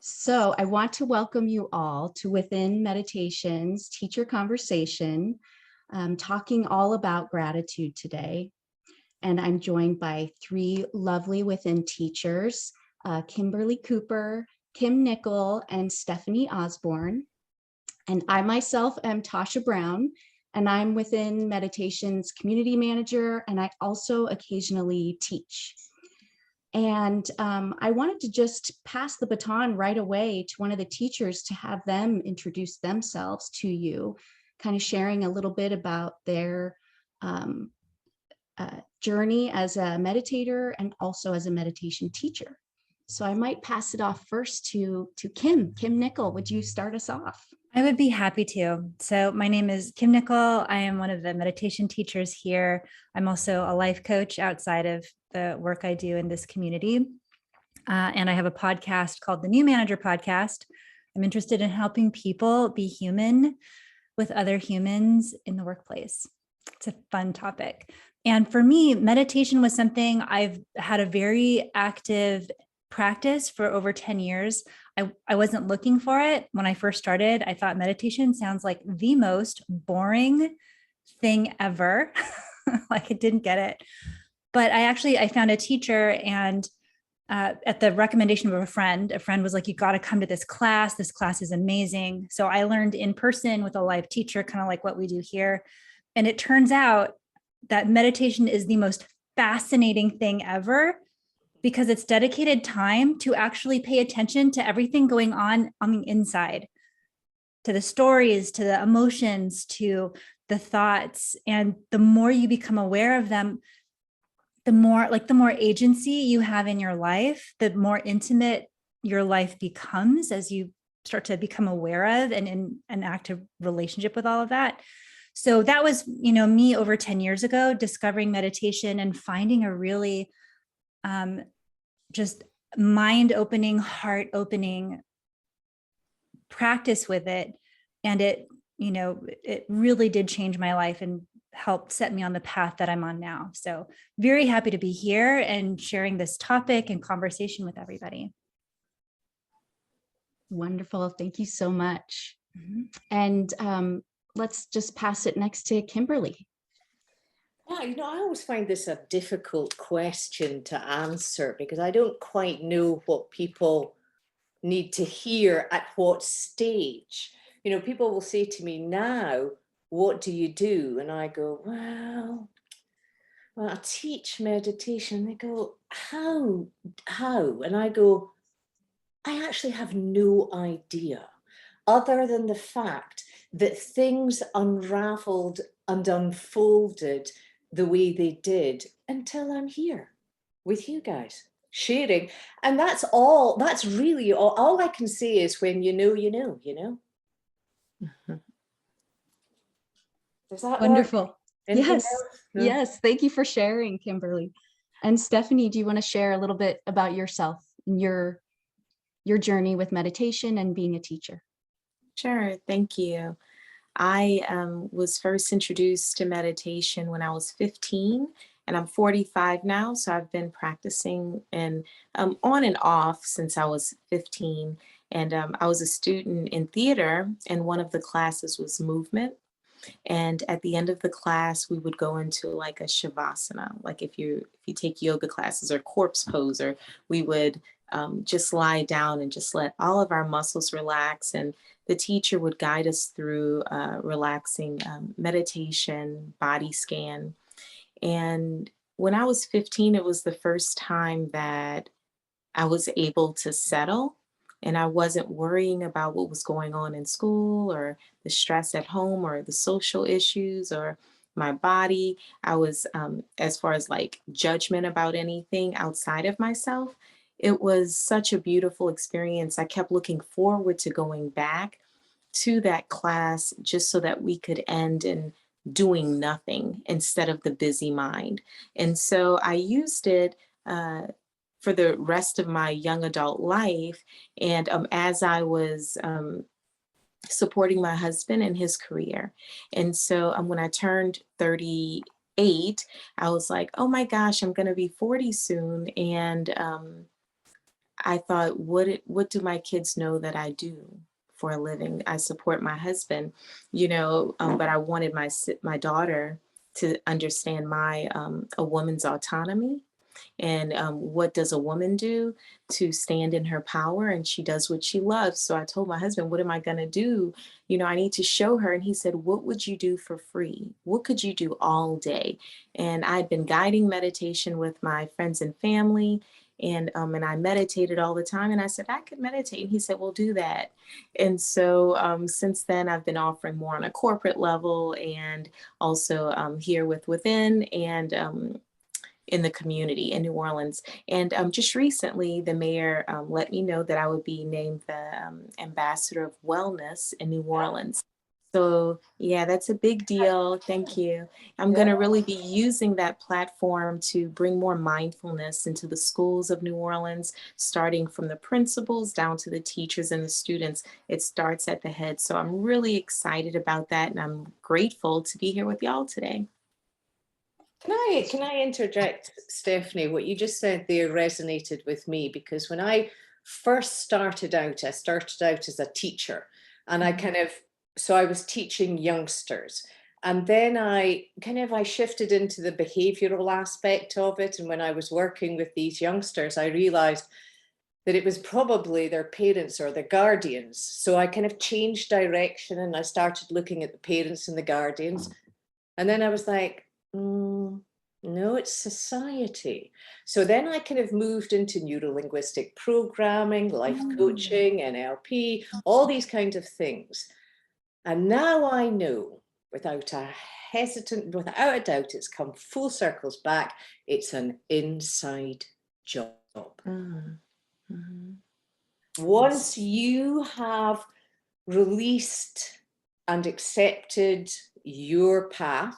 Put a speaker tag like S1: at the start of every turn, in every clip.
S1: So I want to welcome you all to Within Meditation's Teacher Conversation, talking all about gratitude today. And I'm joined by three lovely Within teachers, Kimberly Cooper, Kim Nicol, and Stephanie Osborne. And I myself am Tasha Brown, and I'm Within Meditation's community manager, and I also occasionally teach. And I wanted to just pass the baton right away to one of the teachers to have them introduce themselves to you, kind of sharing a little bit about their journey as a meditator and also as a meditation teacher. So I might pass it off first to Kim Nicol. Would you start us off?
S2: I would be happy to. So my name is Kim Nicol. I am one of the meditation teachers here. I'm also a life coach outside of the work I do in this community. And I have a podcast called the New Manager Podcast. I'm interested in helping people be human with other humans in the workplace. It's a fun topic. And for me, meditation was something I've had a very active practice for over 10 years. I wasn't looking for it. When I first started, I thought meditation sounds like the most boring thing ever. Like I didn't get it. But I found a teacher, and at the recommendation of a friend was like, you got to come to this class. This class is amazing. So I learned in person with a live teacher, kind of like what we do here. And it turns out that meditation is the most fascinating thing ever, because it's dedicated time to actually pay attention to everything going on the inside, to the stories, to the emotions, to the thoughts. And the more you become aware of them, the more agency you have in your life, the more intimate your life becomes as you start to become aware of and in an active relationship with all of that. So that was, me over 10 years ago, discovering meditation and finding a really just mind-opening, heart-opening practice with it. And it really did change my life and helped set me on the path that I'm on now. So very happy to be here and sharing this topic and conversation with everybody.
S1: Wonderful. Thank you so much.
S2: Mm-hmm.
S1: And let's just pass it next to Kimberly.
S3: Yeah, I always find this a difficult question to answer because I don't quite know what people need to hear at what stage. People will say to me now, what do you do? And I go, well, I teach meditation. They go, how? And I go, I actually have no idea, other than the fact that things unraveled and unfolded the way they did until I'm here with you guys sharing. And that's really all I can say is when you know.
S1: Mm-hmm.
S3: Does that
S1: wonderful
S3: work?
S1: Yes. No? Yes, thank you for sharing, Kimberly. And Stephanie, do you want to share a little bit about yourself and your journey with meditation and being a teacher?
S4: Sure, thank you. I was first introduced to meditation when I was 15, and I'm 45 now. So I've been practicing and on and off since I was 15. And I was a student in theater, and one of the classes was movement. And at the end of the class, we would go into like a shavasana. Like if you take yoga classes or corpse pose, or we would just lie down and just let all of our muscles relax. And the teacher would guide us through relaxing meditation, body scan. And when I was 15, it was the first time that I was able to settle, and I wasn't worrying about what was going on in school or the stress at home or the social issues or my body. I was, as far as like judgment about anything outside of myself, it was such a beautiful experience. I kept looking forward to going back to that class just so that we could end in doing nothing instead of the busy mind. And so I used it for the rest of my young adult life. And as I was supporting my husband in his career. And so when I turned 38, I was like, oh my gosh, I'm going to be 40 soon. And I thought, what do my kids know that I do for a living? I support my husband, but I wanted my daughter to understand a woman's autonomy and what does a woman do to stand in her power, and she does what she loves. So I told my husband, what am I going to do? I need to show her. And he said, what would you do for free? What could you do all day? And I'd been guiding meditation with my friends and family, and I meditated all the time, and I said I could meditate, and he said, well, do that. And so since then I've been offering more on a corporate level, and also here with Within, and in the community in New Orleans. And just recently, the mayor let me know that I would be named the ambassador of wellness in New Orleans. So yeah, that's a big deal. Thank you. I'm going to really be using that platform to bring more mindfulness into the schools of New Orleans, starting from the principals down to the teachers and the students. It starts at the head. So I'm really excited about that. And I'm grateful to be here with y'all today.
S3: Can I interject, Stephanie? What you just said there resonated with me, because when I first started out, I started out as a teacher, and I was teaching youngsters. And then I shifted into the behavioral aspect of it. And when I was working with these youngsters, I realized that it was probably their parents or their guardians. So I kind of changed direction, and I started looking at the parents and the guardians. And then I was like, no, it's society. So then I kind of moved into neuro-linguistic programming, life coaching, NLP, all these kinds of things. And now I know, without a doubt, it's come full circles back. It's an inside job. Once you have released and accepted your path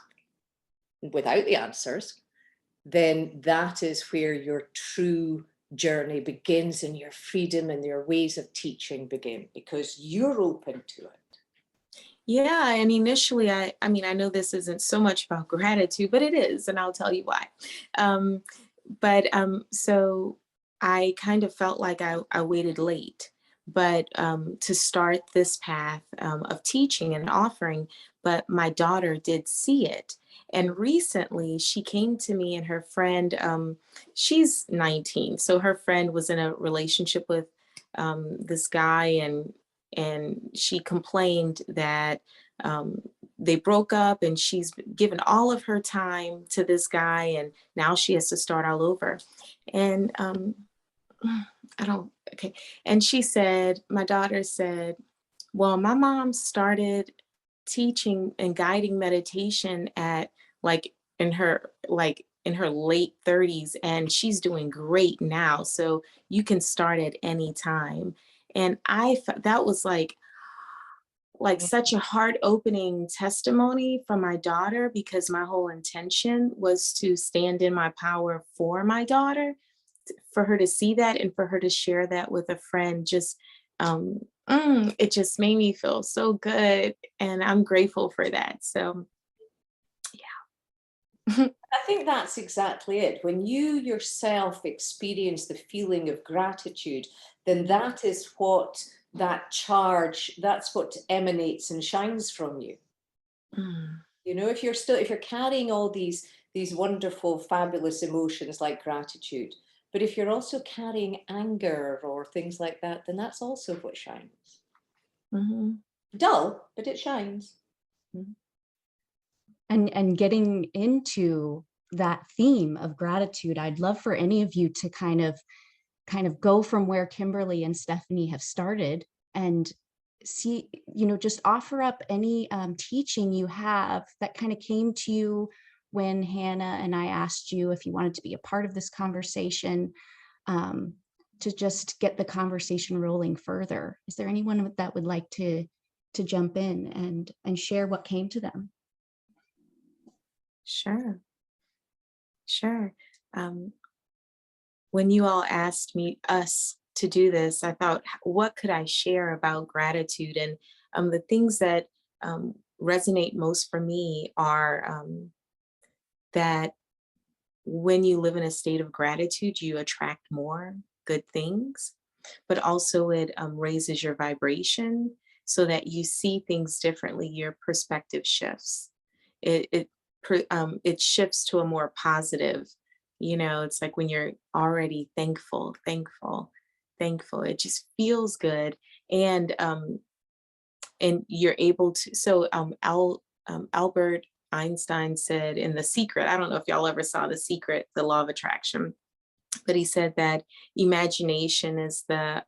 S3: without the answers, then that is where your true journey begins, and your freedom and your ways of teaching begin, because you're open to it.
S4: Yeah, and initially, I know this isn't so much about gratitude, but it is, and I'll tell you why. So I kind of felt like I waited late, but to start this path of teaching and offering, but my daughter did see it. And recently she came to me, and her friend, she's 19, so her friend was in a relationship with this guy, and she complained that they broke up, and she's given all of her time to this guy, and now she has to start all over. And and she said, my daughter said, well, my mom started teaching and guiding meditation at in her late 30s, and she's doing great now, so you can start at any time. And I thought that was like such a heart opening testimony from my daughter, because my whole intention was to stand in my power for my daughter, for her to see that and for her to share that with a friend. Just it just made me feel so good, and I'm grateful for that. So yeah.
S3: I think that's exactly it. When you yourself experience the feeling of gratitude, then that is what that's what emanates and shines from you. If you're carrying all these wonderful, fabulous emotions like gratitude, but if you're also carrying anger or things like that, then that's also what shines. Dull, but it shines.
S1: And getting into that theme of gratitude, I'd love for any of you to kind of go from where Kimberly and Stephanie have started, and see, just offer up any teaching you have that kind of came to you when Hannah and I asked you if you wanted to be a part of this conversation, to just get the conversation rolling further. Is there anyone that would like to jump in and share what came to them?
S4: Sure. When you all asked us to do this, I thought, what could I share about gratitude? And the things that resonate most for me are that when you live in a state of gratitude, you attract more. good things, but also it raises your vibration so that you see things differently. Your perspective shifts. It shifts to a more positive. It's like when you're already thankful. It just feels good, and you're able to. So Albert Einstein said in The Secret. I don't know if y'all ever saw The Secret, the law of attraction, but he said that imagination is the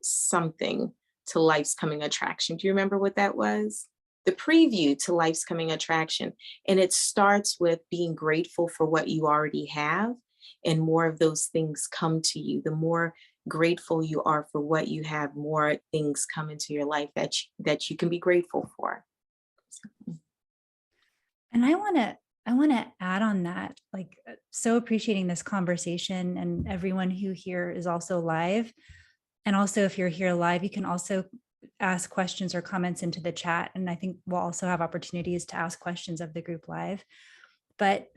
S4: something to life's coming attraction. Do you remember what that was? The preview to life's coming attraction. And it starts with being grateful for what you already have, and more of those things come to you. The more grateful you are for what you have, more things come into your life that you can be grateful for.
S2: And I want to add on that, like, so appreciating this conversation, and everyone who here is also live. And also, if you're here live, you can also ask questions or comments into the chat. And I think we'll also have opportunities to ask questions of the group live. But,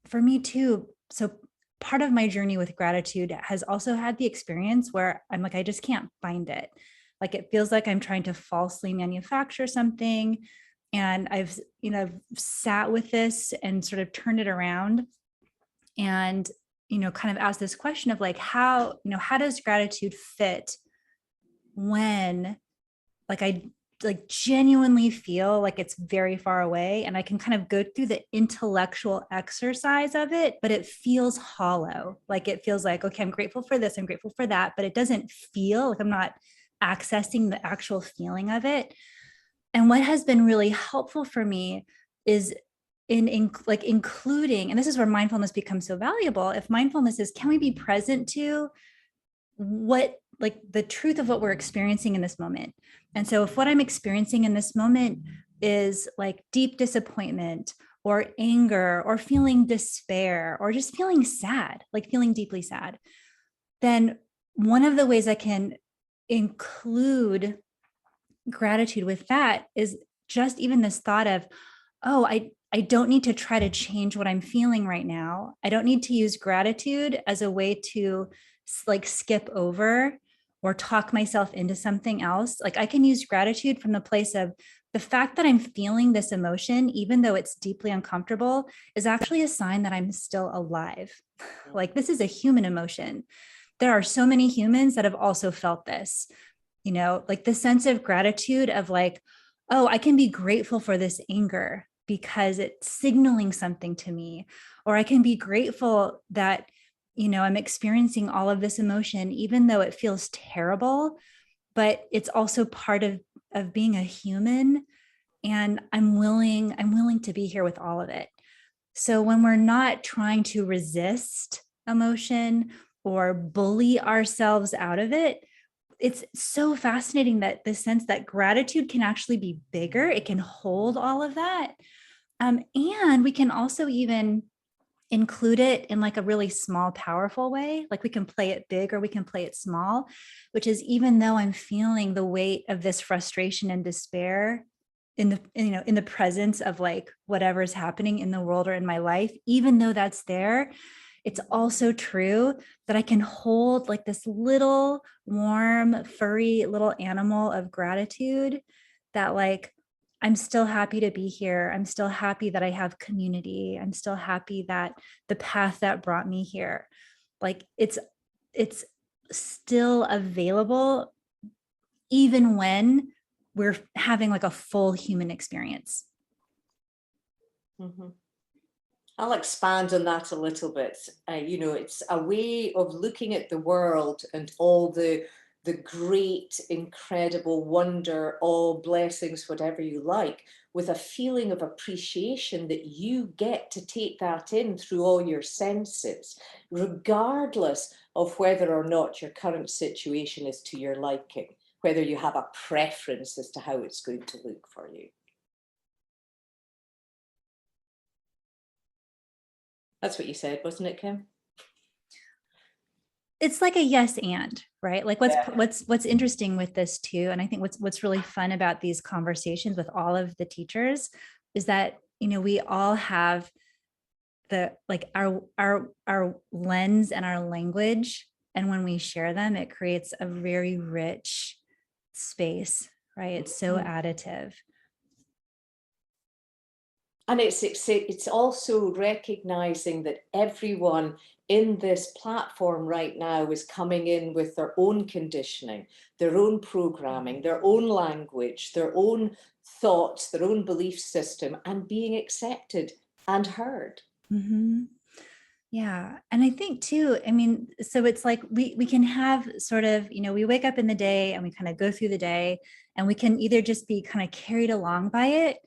S2: for me too, so part of my journey with gratitude has also had the experience where I'm like, I just can't find it. Like, it feels like I'm trying to falsely manufacture something. And I've, sat with this and sort of turned it around and, kind of asked this question of like, how does gratitude fit when I genuinely feel like it's very far away, and I can kind of go through the intellectual exercise of it, but it feels hollow. Like, it feels like, okay, I'm grateful for this, I'm grateful for that, but it doesn't feel like I'm not accessing the actual feeling of it. And what has been really helpful for me is including, and this is where mindfulness becomes so valuable. If mindfulness is, can we be present to what, like, the truth of what we're experiencing in this moment? And so if what I'm experiencing in this moment is like deep disappointment or anger or feeling despair or just feeling sad, like feeling deeply sad, then one of the ways I can include gratitude with that is just even this thought of, oh, I don't need to try to change what I'm feeling right now. I don't need to use gratitude as a way to like skip over or talk myself into something else. Like, I can use gratitude from the place of the fact that I'm feeling this emotion, even though it's deeply uncomfortable, is actually a sign that I'm still alive. Like, this is a human emotion. There are so many humans that have also felt this, like the sense of gratitude of like, oh, I can be grateful for this anger because it's signaling something to me. Or I can be grateful that, I'm experiencing all of this emotion, even though it feels terrible, but it's also part of being a human. And I'm willing to be here with all of it. So when we're not trying to resist emotion or bully ourselves out of it, it's so fascinating that the sense that gratitude can actually be bigger. It can hold all of that. And we can also even include it in like a really small, powerful way. Like, we can play it big or we can play it small, which is, even though I'm feeling the weight of this frustration and despair in the presence of like whatever's happening in the world or in my life, even though that's there, it's also true that I can hold like this little warm, furry little animal of gratitude that, like, I'm still happy to be here. I'm still happy that I have community. I'm still happy that the path that brought me here, like, it's still available even when we're having like a full human experience.
S3: Mm-hmm. I'll expand on that a little bit. It's a way of looking at the world and all the great, incredible wonder, awe, blessings, whatever you like, with a feeling of appreciation that you get to take that in through all your senses, regardless of whether or not your current situation is to your liking, whether you have a preference as to how it's going to look for you. That's what you said, wasn't it, Kim?
S2: It's like a yes and, right? Like, what's interesting with this too, and I think what's really fun about these conversations with all of the teachers is that, we all have our lens and our language. And when we share them, it creates a very rich space, right? It's so additive.
S3: And it's also recognizing that everyone in this platform right now is coming in with their own conditioning, their own programming, their own language, their own thoughts, their own belief system, and being accepted and heard.
S2: Mm-hmm. Yeah. And I think too, I mean, so it's like we can have sort of, we wake up in the day and we kind of go through the day, and we can either just be kind of carried along by it,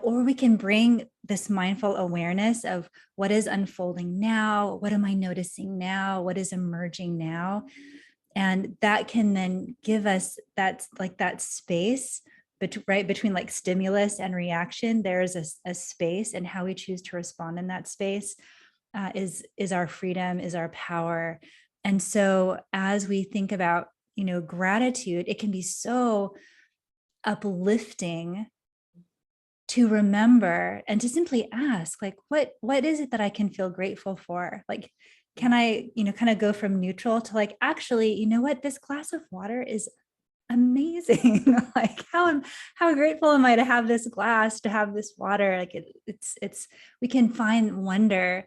S2: or we can bring this mindful awareness of what is unfolding now, what am I noticing now, what is emerging now. And that can then give us that space, right between like stimulus and reaction. There is a space, and how we choose to respond in that space is our freedom, is our power. And so as we think about, gratitude, it can be so uplifting to remember and to simply ask, like, what is it that I can feel grateful for? Like, can I, kind of go from neutral to like, actually, you know what, this glass of water is amazing. Like, how grateful am I to have this glass, to have this water? Like it's we can find wonder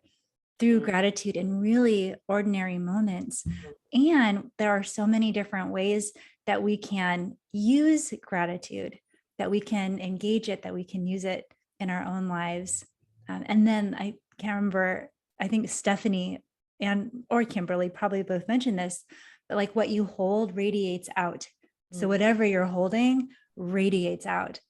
S2: through gratitude in really ordinary moments. And there are so many different ways that we can use gratitude, that we can engage it, that we can use it in our own lives. And then I can't remember, I think Stephanie or Kimberly probably both mentioned this, but like what you hold radiates out. So whatever you're holding radiates out.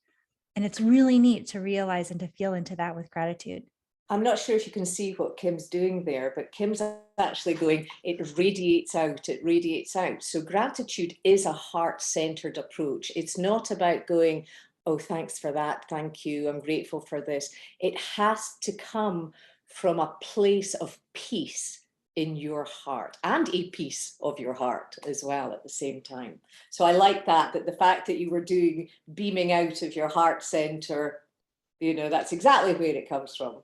S2: And it's really neat to realize and to feel into that with gratitude.
S3: I'm not sure if you can see what Kim's doing there, but Kim's actually going, it radiates out, it radiates out. So gratitude is a heart-centered approach. It's not about going, oh, thanks for that, thank you, I'm grateful for this. It has to come from a place of peace in your heart, and a piece of your heart as well at the same time. So I like that the fact that you were doing beaming out of your heart center, that's exactly where it comes from.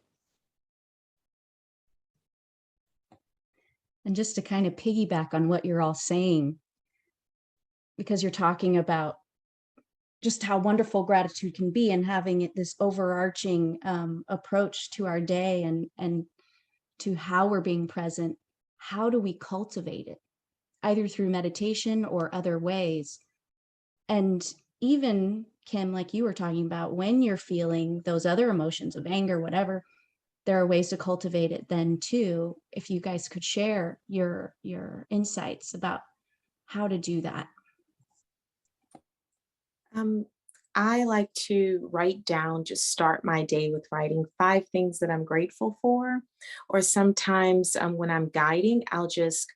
S1: And just to kind of piggyback on what you're all saying, because you're talking about just how wonderful gratitude can be, and having this overarching approach to our day and to how we're being present. How do we cultivate it, either through meditation or other ways? And even, Kim, like you were talking about, when you're feeling those other emotions of anger, whatever, there are ways to cultivate it then too. If you guys could share your insights about how to do that.
S4: I like to write down, just start my day with writing 5 things that I'm grateful for. Or sometimes when I'm guiding, I'll just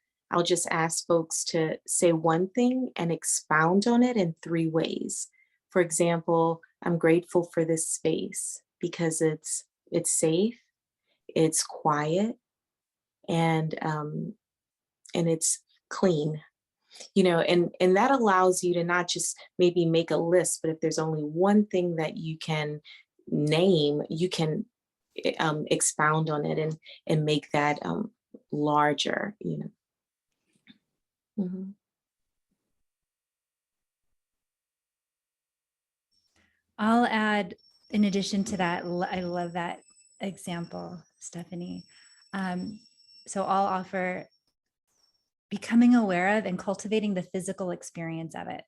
S4: ask folks to say one thing and expound on it in 3 ways. For example, I'm grateful for this space because it's safe, it's quiet, and it's clean. And that allows you to not just maybe make a list, but if there's only one thing that you can name, you can expound on it and make that larger. Mm-hmm.
S2: I'll add, in addition to that, I love that example, Stephanie. So I'll offer becoming aware of and cultivating the physical experience of it.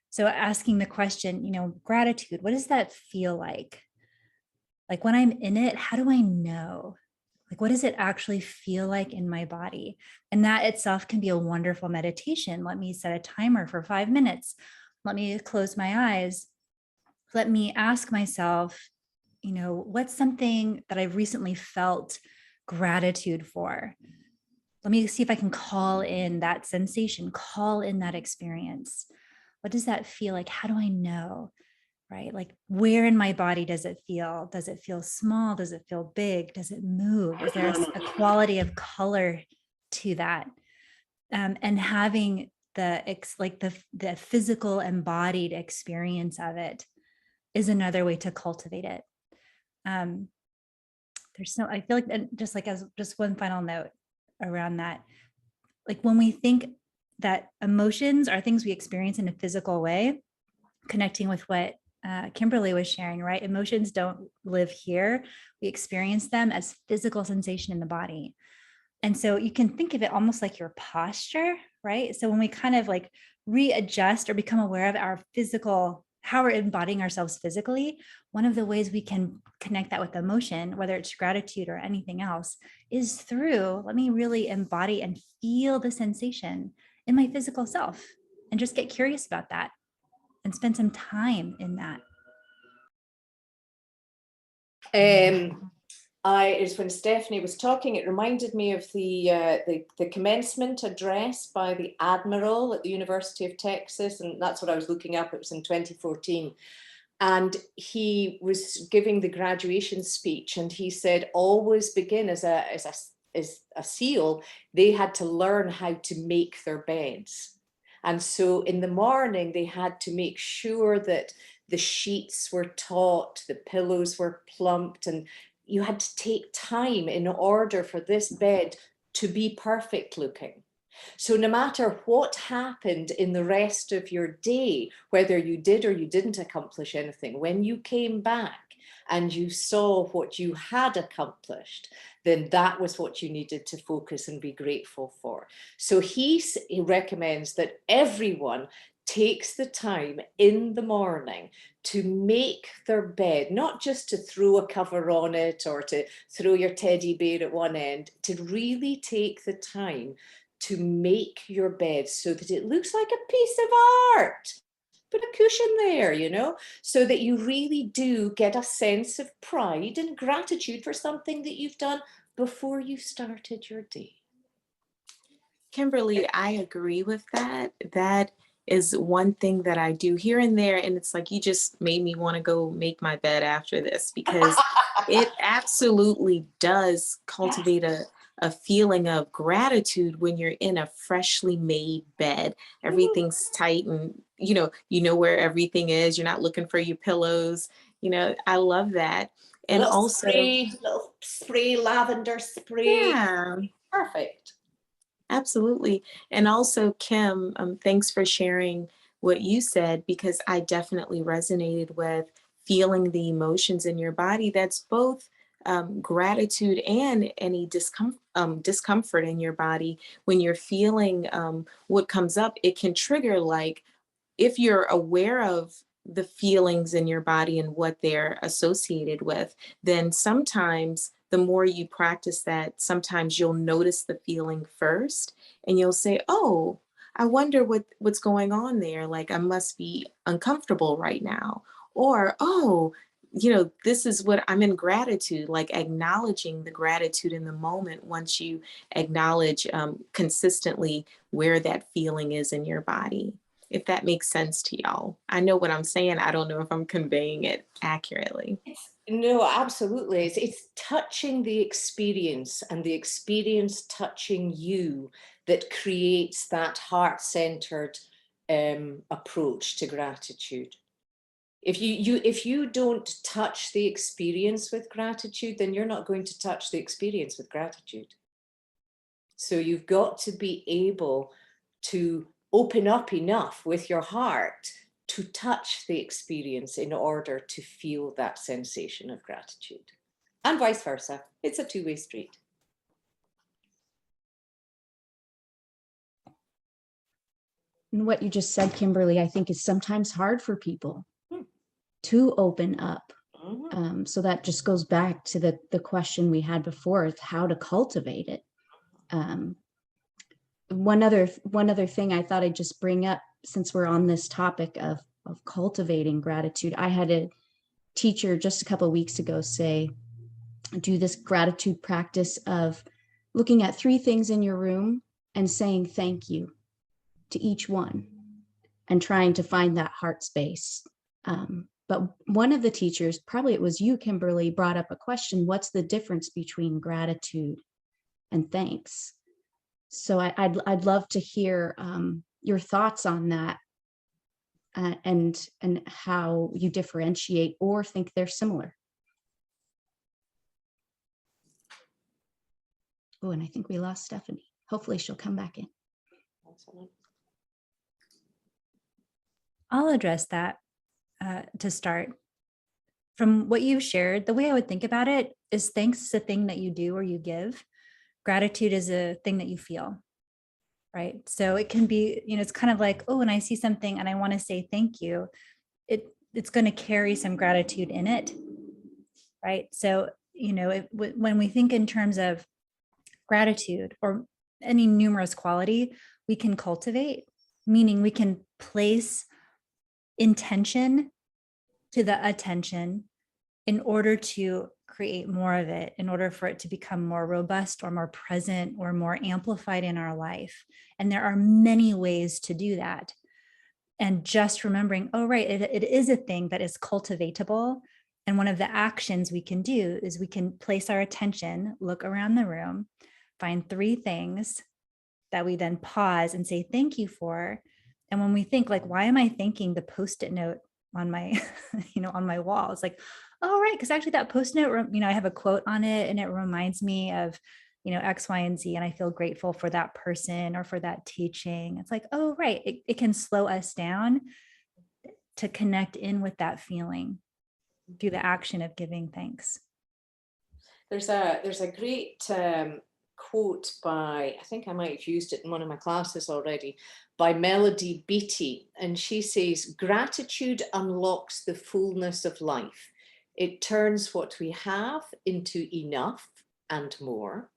S2: So asking the question, gratitude, what does that feel like? Like when I'm in it, how do I know? Like, what does it actually feel like in my body? And that itself can be a wonderful meditation. Let me set a timer for 5 minutes. Let me close my eyes. Let me ask myself, what's something that I've recently felt gratitude for? Let me see if I can call in that sensation, call in that experience. What does that feel like? How do I know? Right? Like, where in my body does it feel? Does it feel small? Does it feel big? Does it move? Is there a quality of color to that? And having the physical embodied experience of it is another way to cultivate it. I feel like, and just like as just one final note around that, like when we think that emotions are things we experience in a physical way, connecting with what Kimberly was sharing, right? Emotions don't live here. We experience them as physical sensation in the body. And so you can think of it almost like your posture, right? So when we kind of like readjust or become aware of our physical, how we're embodying ourselves physically, one of the ways we can connect that with emotion, whether it's gratitude or anything else, is through, let me really embody and feel the sensation in my physical self and just get curious about that and spend some time in that.
S3: Is when Stephanie was talking, it reminded me of the commencement address by the Admiral at the University of Texas, and that's what I was looking up. It was in 2014. And he was giving the graduation speech, and he said, always begin as a SEAL, they had to learn how to make their beds. And so in the morning, they had to make sure that the sheets were taut, the pillows were plumped, and you had to take time in order for this bed to be perfect looking. So no matter what happened in the rest of your day, whether you did or you didn't accomplish anything, when you came back and you saw what you had accomplished, then that was what you needed to focus and be grateful for. So he recommends that everyone takes the time in the morning to make their bed, not just to throw a cover on it or to throw your teddy bear at one end, to really take the time to make your bed so that it looks like a piece of art. Put a cushion there, you know, so that you really do get a sense of pride and gratitude for something that you've done before you started your day.
S4: Kimberly, I agree with that. That is one thing that I do here and there. And it's like, you just made me want to go make my bed after this, because it absolutely does cultivate a feeling of gratitude when you're in a freshly made bed. Everything's tight and you know where everything is. You're not looking for your pillows. I love that. And also
S3: little spray, lavender spray.
S4: yeah,
S3: Perfect.
S4: absolutely. And also, Kim, thanks for sharing what you said, because I definitely resonated with feeling the emotions in your body. That's both gratitude and any discomfort in your body. When you're feeling what comes up, it can trigger, like, if you're aware of the feelings in your body and what they're associated with, then sometimes the more you practice that, sometimes you'll notice the feeling first and you'll say, oh, I wonder what's going on there. Like, I must be uncomfortable right now. Or, oh, this is what I'm in gratitude, like acknowledging the gratitude in the moment once you acknowledge consistently where that feeling is in your body. If that makes sense to y'all. I know what I'm saying. I don't know if I'm conveying it accurately.
S3: No, absolutely. It's touching the experience and the experience touching you that creates that heart-centered approach to gratitude. If you don't touch the experience with gratitude, then you're not going to touch the experience with gratitude. So you've got to be able to open up enough with your heart to touch the experience in order to feel that sensation of gratitude, and vice versa. It's a two-way street.
S1: And what you just said, Kimberly, I think is sometimes hard for people to open up. So that just goes back to the question we had before, how to cultivate it. One other thing I thought I'd just bring up, since we're on this topic of cultivating gratitude, I had a teacher just a couple of weeks ago say, do this gratitude practice of looking at 3 things in your room and saying thank you to each one and trying to find that heart space. But one of the teachers, probably it was you, Kimberly, brought up a question: what's the difference between gratitude and thanks? So I'd love to hear your thoughts on that, and how you differentiate or think they're similar. Oh, and I think we lost Stephanie. Hopefully she'll come back in.
S3: Excellent.
S2: I'll address that to start. From what you've shared, the way I would think about it is thanks is a thing that you do or you give. Gratitude is a thing that you feel, right? So it can be, it's kind of like, oh, when I see something and I want to say thank you, it's going to carry some gratitude in it, right? So, when we think in terms of gratitude or any numerous quality, we can cultivate, meaning we can place intention to the attention in order to create more of it, in order for it to become more robust or more present or more amplified in our life. And there are many ways to do that. And just remembering, oh, right, it is a thing that is cultivatable. And one of the actions we can do is we can place our attention, look around the room, find 3 things that we then pause and say thank you for. And when we think like, why am I thanking the Post-it note on my, on my wall? It's like, oh, right, because actually that Post-it note, I have a quote on it and it reminds me of, X, Y, and Z, and I feel grateful for that person or for that teaching. It's like, oh, right, it can slow us down to connect in with that feeling through the action of giving thanks.
S3: There's a great quote by, I think I might have used it in one of my classes already, by Melody Beattie, and she says, gratitude unlocks the fullness of life. It turns what we have into enough and more.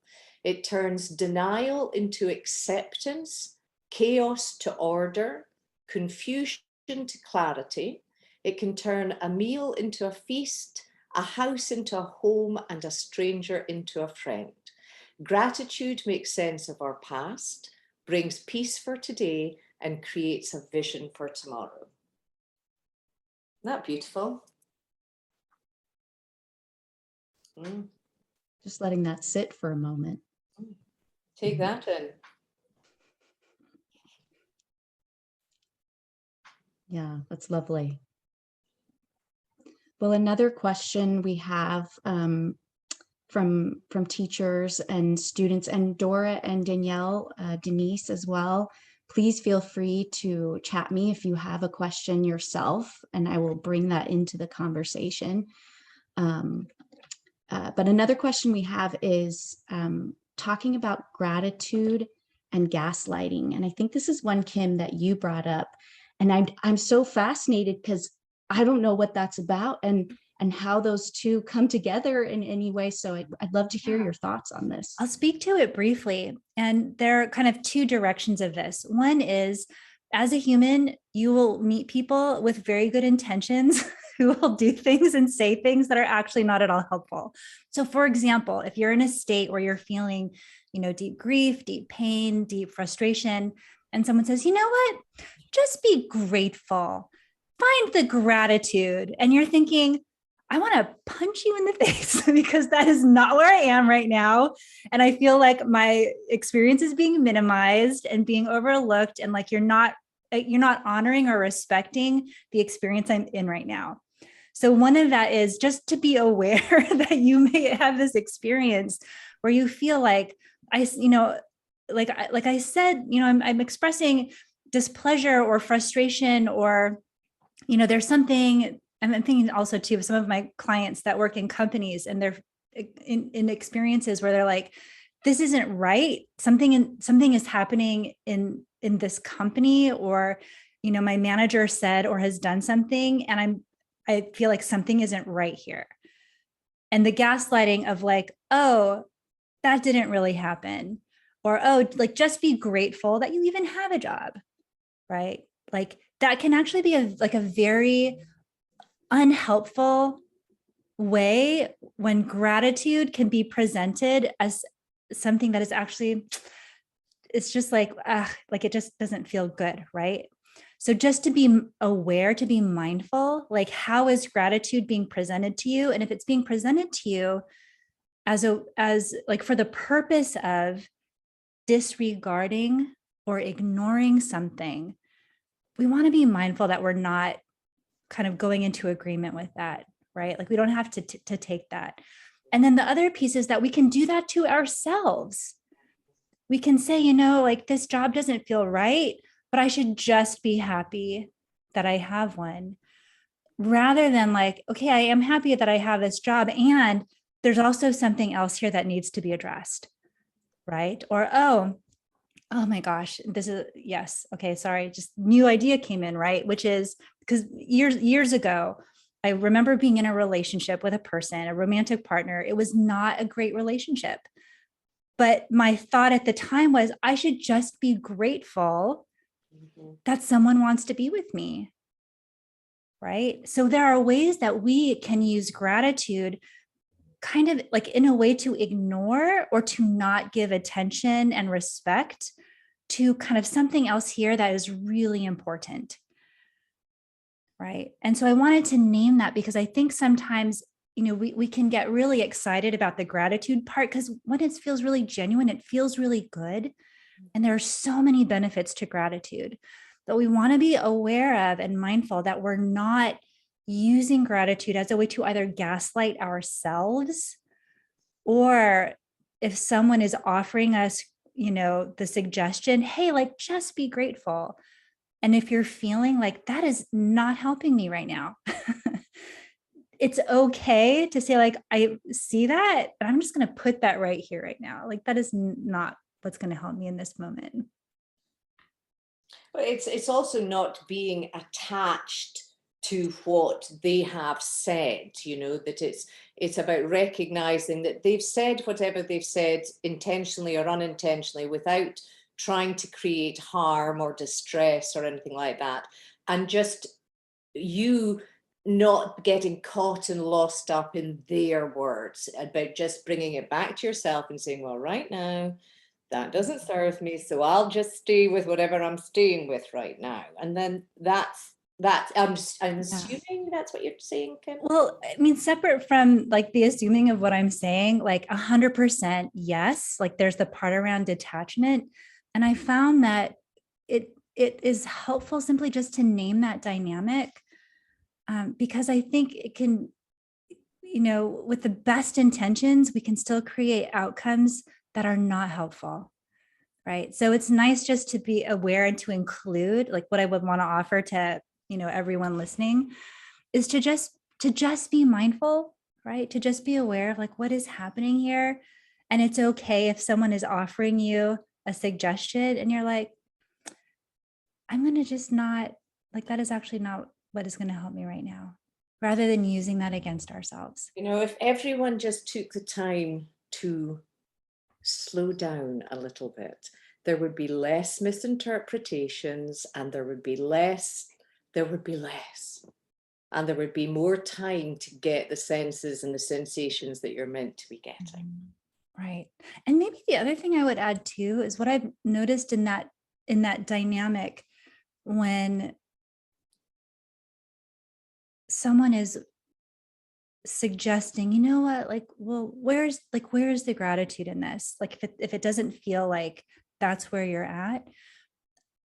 S3: It turns denial into acceptance, chaos to order, confusion to clarity. It can turn a meal into a feast, a house into a home, and a stranger into a friend. Gratitude makes sense of our past, brings peace for today, and creates a vision for tomorrow. Isn't that beautiful?
S1: Just letting that sit for a moment.
S3: Take that in.
S1: Yeah, that's lovely. Well, another question we have from teachers and students, and Dora and Danielle, Denise as well, please feel free to chat me if you have a question yourself, and I will bring that into the conversation. But another question we have is talking about gratitude and gaslighting. And I think this is one, Kim, that you brought up. And I'm so fascinated because I don't know what that's about and how those two come together in any way. So I'd love to hear your thoughts on this.
S2: I'll speak to it briefly. And there are kind of 2 directions of this. One is, as a human, you will meet people with very good intentions who will do things and say things that are actually not at all helpful. So for example, if you're in a state where you're feeling, deep grief, deep pain, deep frustration, and someone says, you know what, just be grateful, find the gratitude. And you're thinking, I want to punch you in the face because that is not where I am right now. And I feel like my experience is being minimized and being overlooked. And like, you're not honoring or respecting the experience I'm in right now. So one of that is just to be aware that you may have this experience where you feel like like I said, I'm expressing displeasure or frustration, or, there's something. I'm thinking also too of some of my clients that work in companies, and they're in experiences where they're like, this isn't right. Something is happening in this company, or, my manager said or has done something, and I feel like something isn't right here. And the gaslighting of like, oh, that didn't really happen. Or, oh, like, just be grateful that you even have a job, right? Like that can actually be a very unhelpful way when gratitude can be presented as something that is actually, it's just like it just doesn't feel good, right? So just to be aware, to be mindful, like how is gratitude being presented to you? And if it's being presented to you as like for the purpose of disregarding or ignoring something, we want to be mindful that we're not kind of going into agreement with that, right? Like we don't have to take that. And then the other piece is that we can do that to ourselves. We can say, you know, like this job doesn't feel right, but I should just be happy that I have one, rather than like, okay, I am happy that I have this job, and there's also something else here that needs to be addressed, right? Or, oh my gosh, this is, yes, okay, sorry, just new idea came in, right? Which is because years ago, I remember being in a relationship with a person, a romantic partner. It was not a great relationship. But my thought at the time was, I should just be grateful that someone wants to be with me, right? So there are ways that we can use gratitude kind of like in a way to ignore or to not give attention and respect to kind of something else here that is really important, right? And so I wanted to name that because I think sometimes, you know, we can get really excited about the gratitude part, because when it feels really genuine, it feels really good. And there are so many benefits to gratitude that we want to be aware of and mindful that we're not using gratitude as a way to either gaslight ourselves, or if someone is offering us, you know, the suggestion, hey, like just be grateful. And if you're feeling like that is not helping me right now, it's okay to say, like, I see that, and I'm just going to put that right here, right now. Like, that is not what's going to help me in this moment.
S3: But it's also not being attached to what they have said, you know, that it's about recognizing that they've said whatever they've said intentionally or unintentionally without trying to create harm or distress or anything like that. And just you not getting caught and lost up in their words, about just bringing it back to yourself and saying, well, right now, that doesn't serve me, so I'll just stay with whatever I'm staying with right now. And then that's I'm assuming that's what you're saying, Kim.
S2: Well, I mean, separate from like the assuming of what I'm saying, like 100% yes, like there's the part around detachment. And I found that it is helpful simply just to name that dynamic, because I think it can, you know, with the best intentions, we can still create outcomes that are not helpful. Right. So it's nice just to be aware and to include, like what I would want to offer to, you know, everyone listening is to just be mindful, right? To just be aware of like what is happening here. And it's okay if someone is offering you a suggestion and you're like, I'm going to just not, like, that is actually not what is going to help me right now, rather than using that against ourselves.
S3: You know, if everyone just took the time to slow down a little bit, there would be less misinterpretations, and there would be less, and there would be more time to get the senses and the sensations that you're meant to be getting.
S2: Right. And maybe the other thing I would add too is what I've noticed in that dynamic, when someone is suggesting, you know what, like, well, where's the gratitude in this? Like, if it doesn't feel like that's where you're at,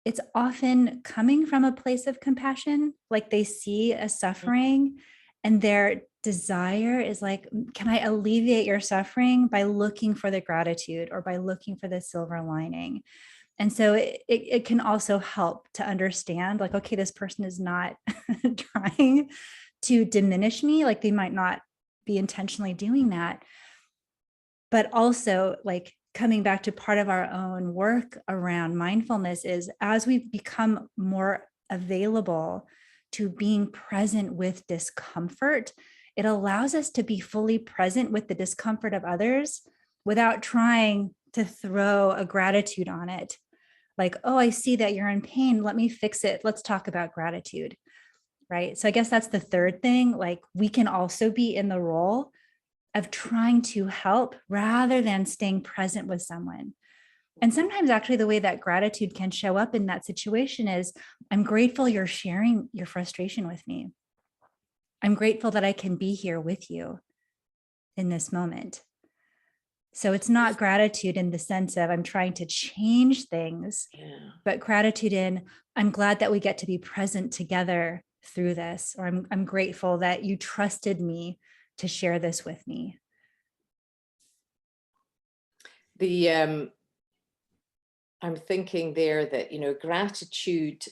S2: it's often coming from a place of compassion. Like they see a suffering and their desire is like, can I alleviate your suffering by looking for the gratitude or by looking for the silver lining? And so it can also help to understand, like, okay, this person is not trying to diminish me. Like they might not be intentionally doing that. But also, like, coming back to part of our own work around mindfulness is as we've become more available to being present with discomfort, it allows us to be fully present with the discomfort of others without trying to throw a gratitude on it. Like, oh, I see that you're in pain. Let me fix it. Let's talk about gratitude. Right. So I guess that's the third thing. Like, we can also be in the role of trying to help rather than staying present with someone. And sometimes actually the way that gratitude can show up in that situation is, I'm grateful you're sharing your frustration with me. I'm grateful that I can be here with you in this moment. So it's not gratitude in the sense of I'm trying to change things, but gratitude in, I'm glad that we get to be present together through this, or I'm grateful that you trusted me to share this with me.
S3: I'm thinking there that, you know, gratitude,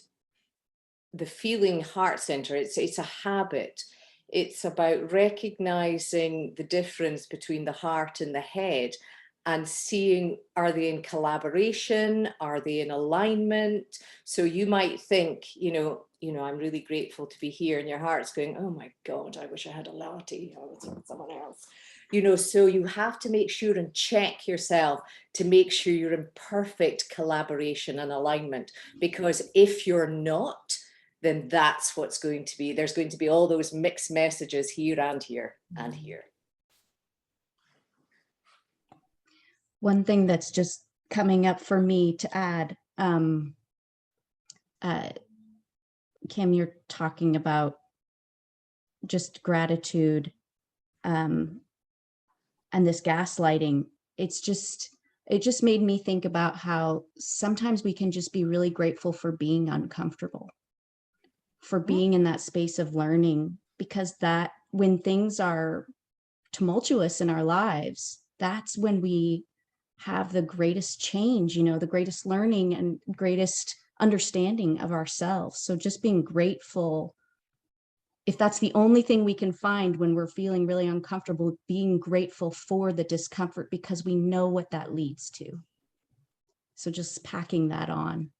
S3: the feeling heart center, it's a habit. It's about recognizing the difference between the heart and the head and seeing, are they in collaboration? Are they in alignment? So you might think, I'm really grateful to be here, and your heart's going, oh my God, I wish I had a latte. I was with someone else. So you have to make sure and check yourself to make sure you're in perfect collaboration and alignment. Because if you're not, then that's what's going to be. There's going to be all those mixed messages here and here and here.
S1: One thing that's just coming up for me to add, Kim, you're talking about just gratitude and this gaslighting. It just made me think about how sometimes we can just be really grateful for being uncomfortable, for being in that space of learning, because that when things are tumultuous in our lives, that's when we have the greatest change, the greatest learning and greatest understanding of ourselves. So just being grateful, if that's the only thing we can find when we're feeling really uncomfortable, being grateful for the discomfort because we know what that leads to. So just packing that on.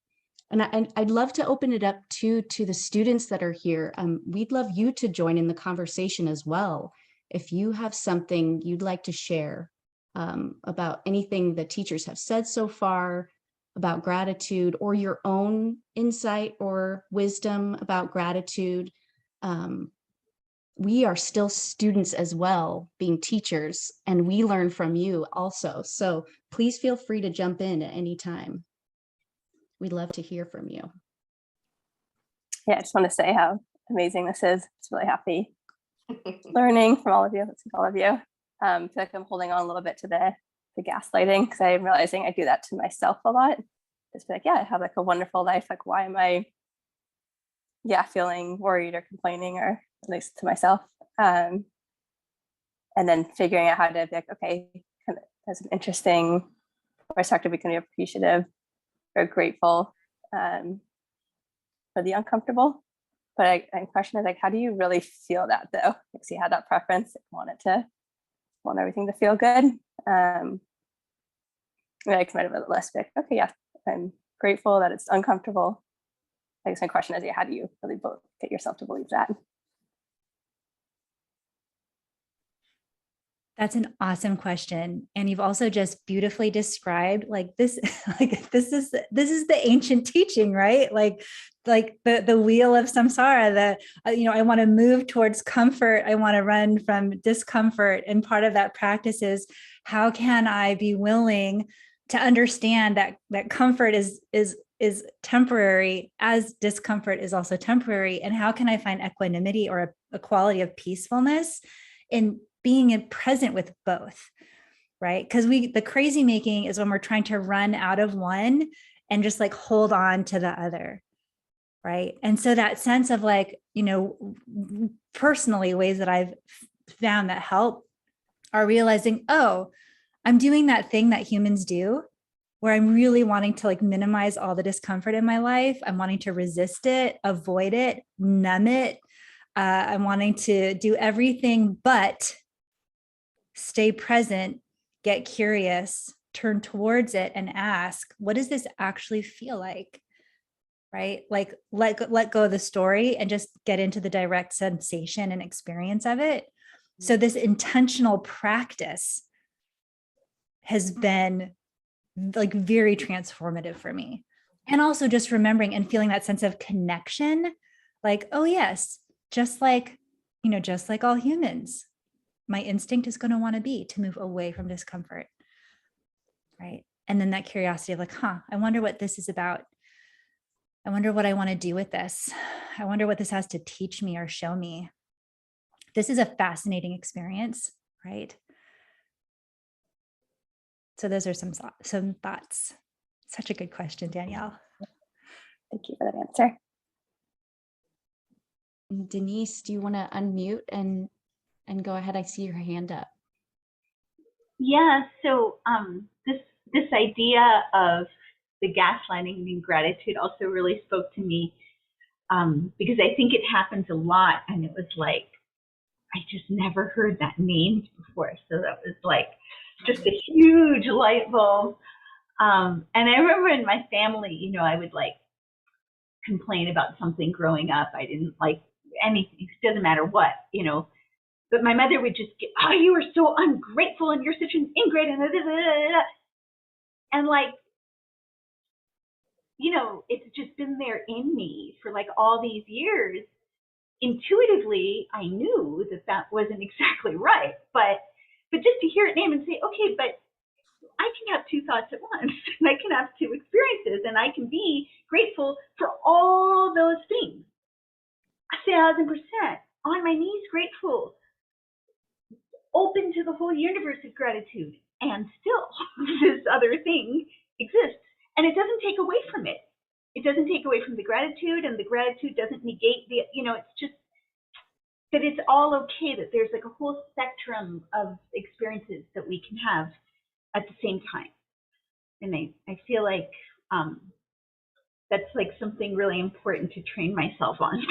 S1: And I'd love to open it up to the students that are here. We'd love you to join in the conversation as well. If you have something you'd like to share about anything the teachers have said so far about gratitude, or your own insight or wisdom about gratitude. We are still students as well, being teachers, and we learn from you also. So please feel free to jump in at any time. We'd love to hear from you.
S5: Yeah, I just want to say how amazing this is. It's really happy learning from all of you. Let's see all of you. I feel like I'm holding on a little bit to the gaslighting, because I'm realizing I do that to myself a lot. Just be like, yeah, I have like a wonderful life. Like, why am I, feeling worried or complaining, or at least to myself? And then figuring out how to be like, okay, kind of, that's an interesting perspective. We can be appreciative or grateful for the uncomfortable. But my question is, like, how do you really feel that though? Like, so you have that preference, want everything to feel good. I can write a list, like, okay, yeah, I'm grateful that it's uncomfortable. I guess my question is, how do you really get yourself to believe that?
S2: That's an awesome question. And you've also just beautifully described like this, this is the ancient teaching, right? Like the wheel of samsara, that, I want to move towards comfort. I want to run from discomfort. And part of that practice is, how can I be willing to understand that comfort is temporary, as discomfort is also temporary? And how can I find equanimity, or a quality of peacefulness in being present with both, right? Because the crazy making is when we're trying to run out of one and just like hold on to the other, right? And so that sense of like, personally, ways that I've found that help are realizing, oh, I'm doing that thing that humans do, where I'm really wanting to like minimize all the discomfort in my life. I'm wanting to resist it, avoid it, numb it. I'm wanting to do everything but stay present, get curious, turn towards it and ask, what does this actually feel like? Right? Like let go of the story and just get into the direct sensation and experience of it. So this intentional practice has been like very transformative for me. And also just remembering and feeling that sense of connection, like, oh yes, just like all humans, my instinct is going to want to move away from discomfort, right? And then that curiosity of like, I wonder what this is about. I wonder what I want to do with this. I wonder what this has to teach me or show me. This is a fascinating experience, right? So those are some thoughts. Such a good question, Danielle.
S5: Thank you for that answer.
S1: Denise, do you want to unmute and go ahead? I see your hand up.
S6: Yeah, so this this idea of the gaslighting and gratitude also really spoke to me, because I think it happens a lot, and it was like, I just never heard that named before. So that was like just a huge light bulb. And I remember in my family, you know, I would like complain about something growing up. I didn't like anything. It doesn't matter what, you know. But my mother would just get, oh, you are so ungrateful and you're such an ingrate. And like, you know, it's just been there in me for like all these years. Intuitively, I knew that that wasn't exactly right. But just to hear it named and say, okay, but I can have two thoughts at once, and I can have two experiences, and I can be grateful for all those things. 1,000%, on my knees grateful, open to the whole universe of gratitude, and still this other thing exists. And it doesn't take away from it. It doesn't take away from the gratitude, and the gratitude doesn't negate the, you know, it's just that it's all okay, that there's like a whole spectrum of experiences that we can have at the same time. And I feel like that's like something really important to train myself on.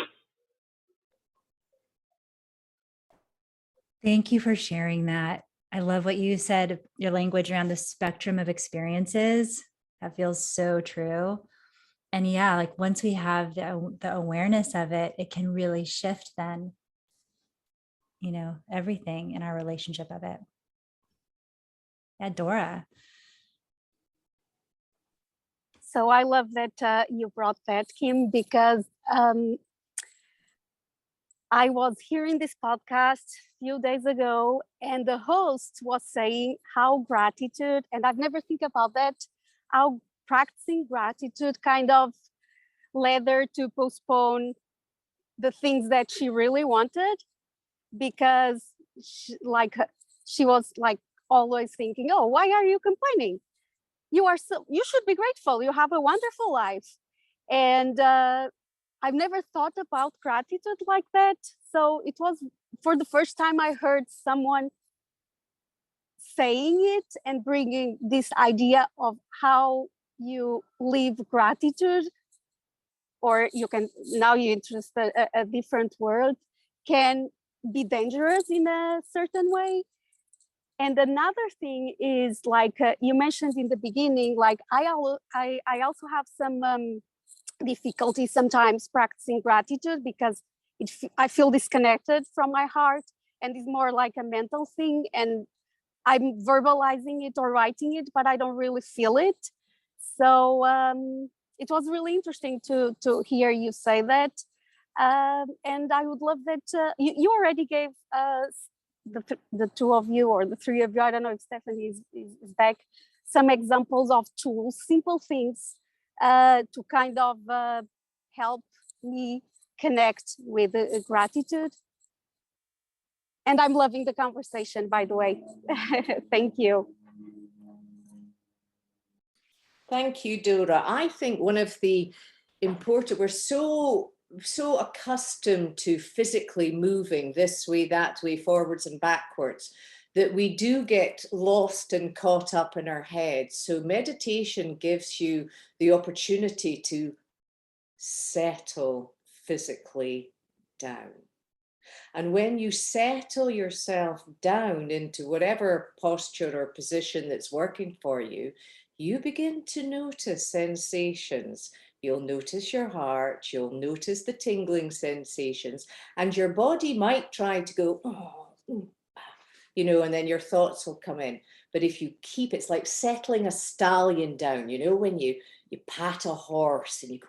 S2: Thank you for sharing that. I love what you said, your language around the spectrum of experiences. That feels so true. And yeah, like once we have the awareness of it, it can really shift then, you know, everything in our relationship of it. Yeah, Dora.
S7: So I love that you brought that, Kim, because I was hearing this podcast a few days ago, and the host was saying how gratitude, and I've never think about that, how practicing gratitude kind of led her to postpone the things that she really wanted, because she was like always thinking, oh, why are you complaining? You should be grateful. You have a wonderful life. And I've never thought about gratitude like that. So it was for the first time I heard someone saying it and bringing this idea of how you live gratitude, or you can, now you introduce a different word, can be dangerous in a certain way. And another thing is, like you mentioned in the beginning, like I also have some difficulty sometimes practicing gratitude, because I feel disconnected from my heart, and it's more like a mental thing, and I'm verbalizing it or writing it, but I don't really feel it. So it was really interesting to hear you say that. And I would love that you already gave the two of you, or the three of you, I don't know if Stephanie is back, some examples of tools, simple things to kind of help me connect with gratitude. And I'm loving the conversation, by the way. Thank you.
S3: Thank you, Dora. I think one of the important, we're so accustomed to physically moving this way, that way, forwards and backwards, that we do get lost and caught up in our heads. So meditation gives you the opportunity to settle physically down. And when you settle yourself down into whatever posture or position that's working for you, you begin to notice sensations. You'll notice your heart, you'll notice the tingling sensations, and your body might try to go, oh, you know, and then your thoughts will come in. But if you keep, it's like settling a stallion down, you know, when you pat a horse and you go,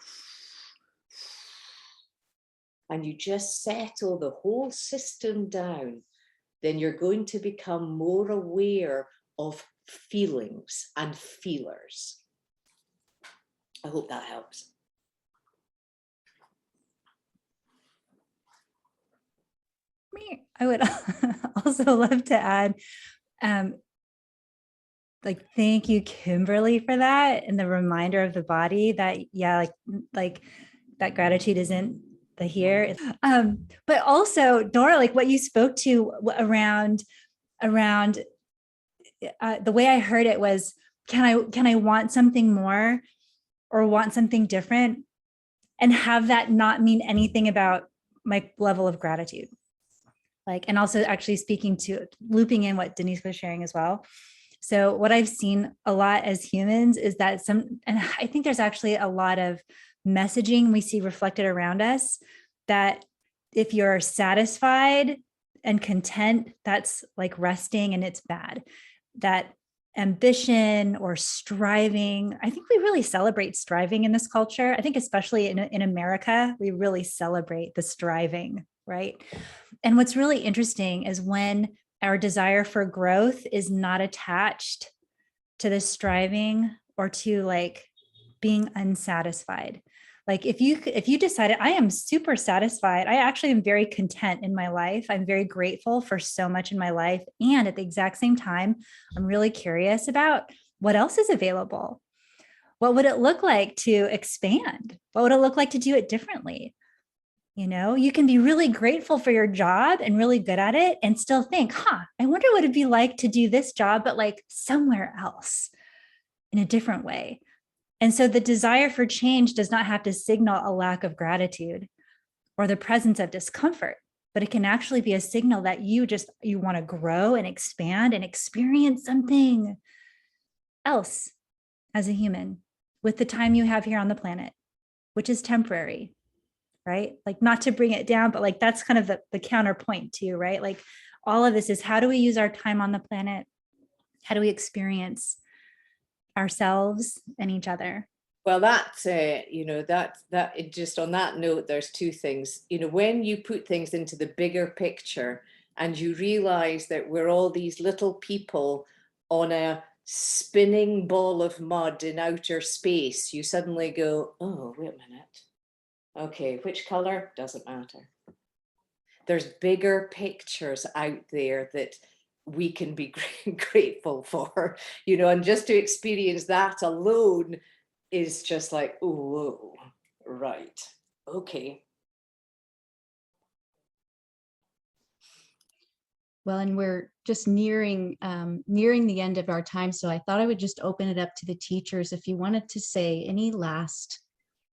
S3: and you just settle the whole system down, then you're going to become more aware of feelings and feelers. I hope that helps.
S2: I would also love to add, like, thank you, Kimberly, for that, and the reminder of the body that, yeah, like that gratitude isn't the here. But also, Dora, like what you spoke to around the way I heard it was can I want something more or want something different, and have that not mean anything about my level of gratitude? Like, and also actually speaking to, looping in what Denise was sharing as well. So what I've seen a lot as humans is that and I think there's actually a lot of messaging we see reflected around us, that if you're satisfied and content, that's like resting and it's bad. That ambition or striving, I think we really celebrate striving in this culture. I think especially in America, we really celebrate the striving, right? And what's really interesting is when our desire for growth is not attached to the striving or to like being unsatisfied. Like if you decided, I am super satisfied, I actually am very content in my life, I'm very grateful for so much in my life, and at the exact same time, I'm really curious about what else is available. What would it look like to expand? What would it look like to do it differently? You know, you can be really grateful for your job and really good at it and still think, I wonder what it'd be like to do this job, but like somewhere else in a different way. And so the desire for change does not have to signal a lack of gratitude or the presence of discomfort, but it can actually be a signal that you want to grow and expand and experience something else as a human with the time you have here on the planet, which is temporary, right? Like, not to bring it down, but like, that's kind of the counterpoint too, right? Like, all of this is, how do we use our time on the planet? How do we experience ourselves and each other?
S3: Well, that just on that note, there's two things. When you put things into the bigger picture and you realize that we're all these little people on a spinning ball of mud in outer space, you suddenly go, oh, wait a minute. Okay, which color? Doesn't matter. There's bigger pictures out there that we can be grateful for, and just to experience that alone is just like, oh, right, okay.
S1: Well, and we're just nearing the end of our time, so I thought I would just open it up to the teachers if you wanted to say any last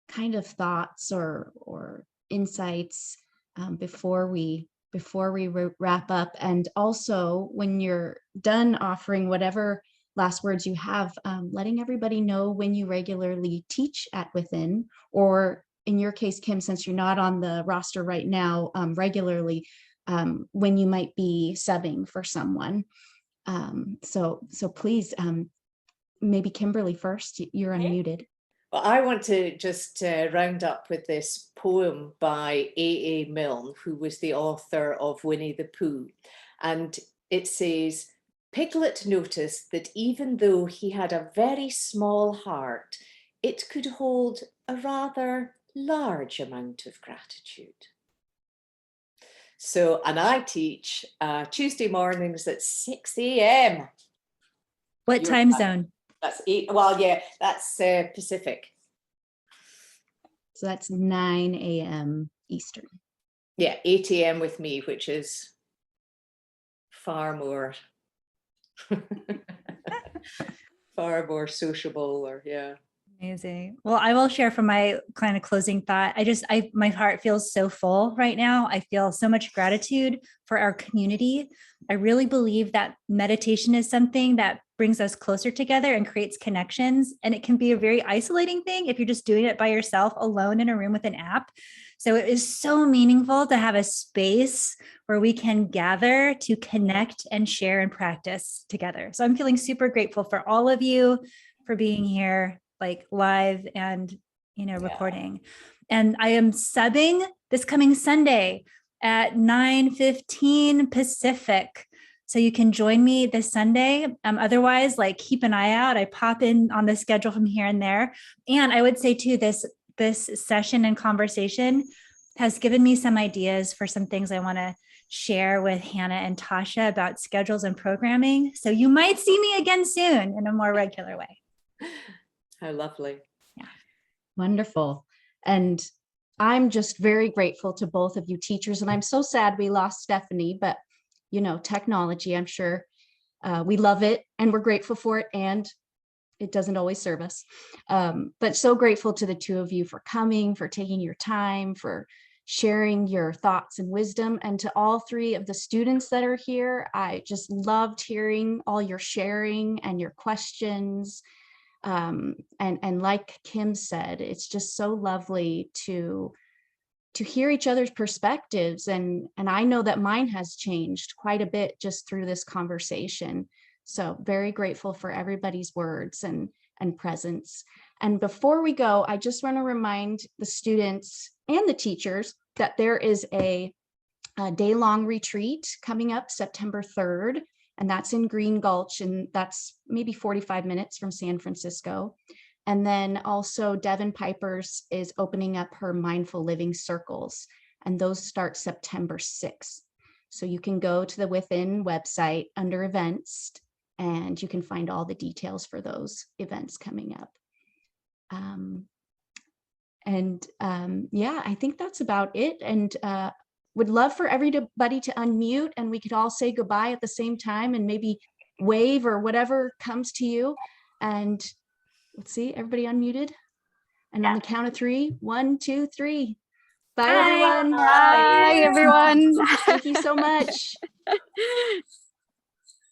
S1: kind of thoughts or insights before we wrap up. And also, when you're done offering whatever last words you have, letting everybody know when you regularly teach at Within, or in your case, Kim, since you're not on the roster right now, regularly, when you might be subbing for someone. So please, maybe Kimberly first, you're unmuted.
S3: Well, I want to just round up with this poem by A.A. Milne, who was the author of Winnie the Pooh. And it says, Piglet noticed that even though he had a very small heart, it could hold a rather large amount of gratitude. So, and I teach Tuesday mornings at 6 a.m.
S2: What time zone?
S3: That's 8. Well, yeah, that's Pacific.
S1: So that's 9 a.m. Eastern.
S3: Yeah, 8 a.m. with me, which is far more, far more sociable, or yeah.
S2: Amazing. Well, I will share from my kind of closing thought. My heart feels so full right now. I feel so much gratitude for our community. I really believe that meditation is something that brings us closer together and creates connections. And it can be a very isolating thing if you're just doing it by yourself alone in a room with an app. So it is so meaningful to have a space where we can gather to connect and share and practice together. So I'm feeling super grateful for all of you for being here, like live and, recording. And I am subbing this coming Sunday at 9:15 Pacific. So you can join me this Sunday. Otherwise, like, keep an eye out. I pop in on the schedule from here and there. And I would say too, this session and conversation has given me some ideas for some things I want to share with Hannah and Tasha about schedules and programming. So you might see me again soon in a more regular way.
S3: How lovely.
S1: Yeah. Wonderful. And I'm just very grateful to both of you teachers. And I'm so sad we lost Stephanie, but technology, I'm sure we love it and we're grateful for it. And it doesn't always serve us. But so grateful to the two of you for coming, for taking your time, for sharing your thoughts and wisdom, and to all three of the students that are here. I just loved hearing all your sharing and your questions. And like Kim said, it's just so lovely to hear each other's perspectives. And I know that mine has changed quite a bit just through this conversation. So very grateful for everybody's words and presence. And before we go, I just want to remind the students and the teachers that there is a day-long retreat coming up September 3rd, and that's in Green Gulch, and that's maybe 45 minutes from San Francisco. And then also Devin Pipers is opening up her mindful living circles, and those start September 6th. So you can go to the Within website under events, and you can find all the details for those events coming up. Yeah, I think that's about it. And would love for everybody to unmute, and we could all say goodbye at the same time and maybe wave or whatever comes to you. And let's see, everybody unmuted. And on the count of 3, 1, 2, 3. Bye, everyone.
S7: Bye, everyone.
S1: Thank you so much.